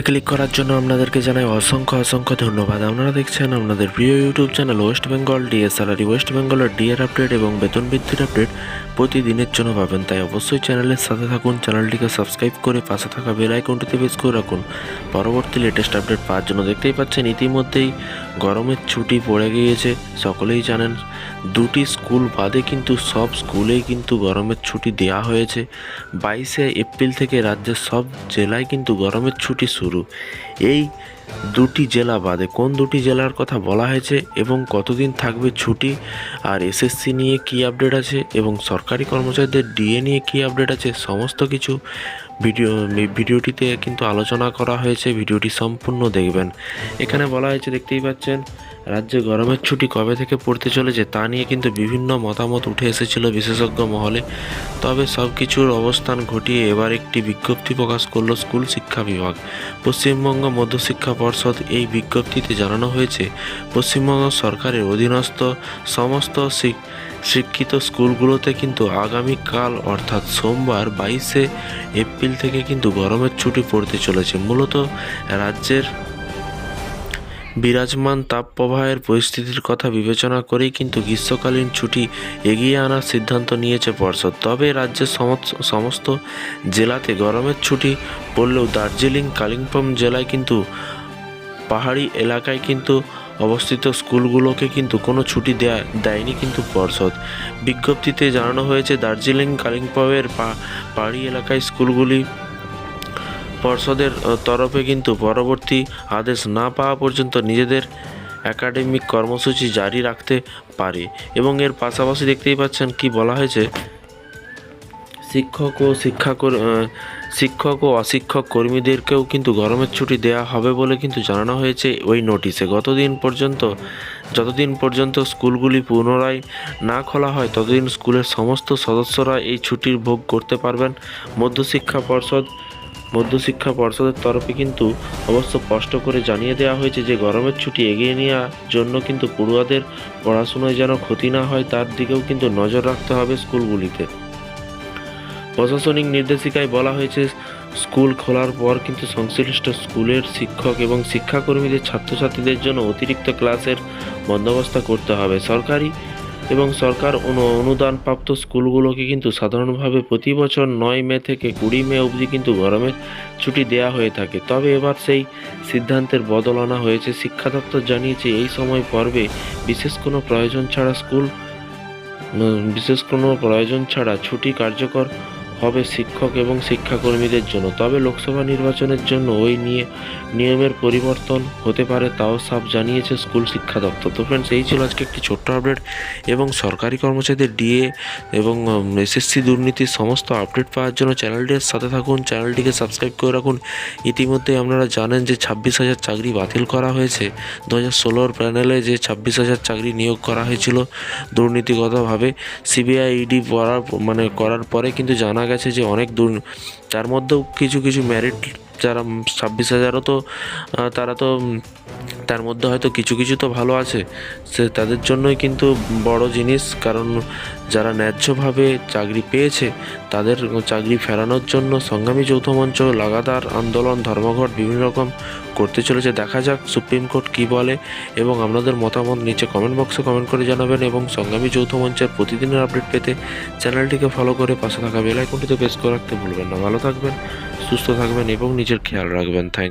Click করার জন্য আপনাদেরকে জানাই অসংখ্য ধন্যবাদ। আপনারা দেখছেন আপনাদের প্রিয় YouTube channel West Bengal DA salary. West বেঙ্গলের ডিএর আপডেট এবং বেতন বৃদ্ধির আপডেট প্রতিদিনের জন্য পাবেন, তাই অবশ্যই চ্যানেলের সাথে থাকুন। চ্যানেলটিকে সাবস্ক্রাইব করে পাশে থাকা বেল আইকনটিতে প্রেস করে রাখুন পরবর্তী লেটেস্ট আপডেট পাওয়ার জন্য। দেখতেই পাচ্ছেন ইতিমধ্যেই গরমের ছুটি পড়ে গিয়েছে, সকলেই জানেন। দুটি স্কুল বাদে কিন্তু সব স্কুলেই কিন্তু গরমের ছুটি দেওয়া হয়েছে। 22শে এপ্রিল থেকে রাজ্যের সব জেলায় কিন্তু গরমের ছুটি শুরু। এই দুটি জেলা বাদে কোন দুটি জেলার কথা বলা হয়েছে এবং কতদিন থাকবে ছুটি, আর এসএসসি নিয়ে কী আপডেট আছে এবং সরকারি কর্মচারীদের ডিএ নিয়ে কী আপডেট আছে, সমস্ত কিছু ভিডিওটিতে কিন্তু আলোচনা করা হয়েছে। ভিডিওটি সম্পূর্ণ দেখবেন। এখানে বলা হয়েছে, দেখতেই পাচ্ছেন, রাজ্যে গরমের ছুটি কবে থেকে পড়তে চলেছে তা নিয়ে কিন্তু বিভিন্ন মতামত উঠে এসেছিল বিশেষজ্ঞ মহলে। তবে সব কিছুর অবস্থান ঘটিয়ে এবার একটি বিজ্ঞপ্তি প্রকাশ করল স্কুল শিক্ষা বিভাগ। পশ্চিমবঙ্গ মধ্যশিক্ষা পর্ষদ এই বিজ্ঞপ্তিতে জানানো হয়েছে, পশ্চিমবঙ্গ সরকারের অধীনস্থ সমস্ত শিক্ষিত স্কুলগুলোতে কিন্তু আগামীকাল অর্থাৎ সোমবার 22শে এপ্রিল থেকে কিন্তু গরমের ছুটি পড়তে চলেছে। মূলত রাজ্যের বিরাজমান তাপপ্রবাহের পরিস্থিতির কথা বিবেচনা করেই কিন্তু গ্রীষ্মকালীন ছুটি এগিয়ে আনার সিদ্ধান্ত নিয়েছে পর্ষদ। তবে রাজ্যের সমস্ত জেলাতে গরমের ছুটি পড়লেও দার্জিলিং, কালিম্পং জেলায় কিন্তু পাহাড়ি এলাকায় কিন্তু অবস্থিত স্কুলগুলোকে কিন্তু কোনো ছুটি দেয়নি কিন্তু পর্ষদ। বিজ্ঞপ্তিতে জানানো হয়েছে, দার্জিলিং, কালিম্পংয়ের পাহাড়ি এলাকায় স্কুলগুলি পর্ষদের তরফে কিন্তু পরবর্তী আদেশ না পাওয়া পর্যন্ত নিজেদের একাডেমিক কর্মসূচি জারি রাখতে পারে। এবং এর পাশাপাশি দেখতেই পাচ্ছেন কি বলা হয়েছে, শিক্ষক ও অশিক্ষক কর্মীদেরকেও কিন্তু গরমের ছুটি দেওয়া হবে বলে কিন্তু জানানো হয়েছে ওই নোটিশে। যতদিন পর্যন্ত স্কুলগুলি পুনরায় না খোলা হয় ততদিন স্কুলের সমস্ত সদস্যরা এই ছুটির ভোগ করতে পারবেন। মধ্যশিক্ষা পর্ষদের তরফে কিন্তু অবশ্য স্পষ্ট করে জানিয়ে দেওয়া হয়েছে যে গরমের ছুটি এগিয়ে নেওয়ার জন্য কিন্তু পড়ুয়াদের পড়াশোনায় যেন ক্ষতি না হয় তার দিকেও কিন্তু নজর রাখতে হবে স্কুলগুলিতে। প্রশাসনিক নির্দেশিকায় বলা হয়েছে, স্কুল খোলার পর কিন্তু সংশ্লিষ্ট স্কুলের শিক্ষক এবং শিক্ষাকর্মীদের ছাত্রছাত্রীদের জন্য অতিরিক্ত ক্লাসের বন্দোবস্ত করতে হবে। সরকার অনুদানপ্রাপ্ত স্কুলগুলোকে কিন্তু সাধারণভাবে প্রতি বছর 9 মে থেকে 20 মে অবধি কিন্তু গরমের ছুটি দেওয়া হয়ে থাকে। তবে এবার সেই সিদ্ধান্তের বদল আনা হয়েছে। শিক্ষা দপ্তর জানিয়েছে, এই সময় পর্বে বিশেষ কোনো প্রয়োজন ছাড়া ছুটি কার্যকর হবে শিক্ষক এবং শিক্ষাকর্মীদের জন্য। তবে লোকসভা নির্বাচনের জন্য ওই নিয়মের পরিবর্তন হতে পারে, তাও সাফ জানিয়েছে স্কুল শিক্ষা দপ্তর। তো ফ্রেন্ডস, এই ছিল আজকে একটি ছোট্ট আপডেট। এবং সরকারি কর্মচারীদের ডিএ এবং এসএসসি দুর্নীতির সমস্ত আপডেট পাওয়ার জন্য চ্যানেলটির সাথে থাকুন, চ্যানেলটিকে সাবস্ক্রাইব করে রাখুন। ইতিমধ্যেই আপনারা জানেন যে 26,000 চাকরি বাতিল করা হয়েছে। 2016 প্যানেলে যে 26,000 চাকরি নিয়োগ করা হয়েছিল দুর্নীতিগতভাবে, সিবিআই ইডি করার পরে কিন্তু জানা গেছে যে অনেক তার মধ্যেও কিছু মেরিট যারা 26,000ও তো তারা তো তার মধ্যে হয়তো কিছু তো ভালো আছে, তাদের জন্যই কিন্তু বড় জিনিস। কারণ যারা ন্যায্যভাবে চাকরি পেয়েছে তাদের চাকরি ফেরানোর জন্য সংগ্রামী যৌথ মঞ্চ লাগাতার আন্দোলন, ধর্মঘট বিভিন্ন রকম করতে চলেছে। দেখা যাক সুপ্রিম কোর্ট কী বলে, এবং আপনাদের মতামত নিচে কমেন্ট বক্সে কমেন্ট করে জানাবেন। এবং সংগ্রামী যৌথ মঞ্চের প্রতিদিনের আপডেট পেতে চ্যানেলটিকে ফলো করে পাশে থাকা বেল আইকনটিতে প্রেস করে রাখতে ভুলবেন না। ভালো থাকবেন, সুস্থ থাকবেন এবং নিজের খেয়াল রাখবেন। থ্যাংক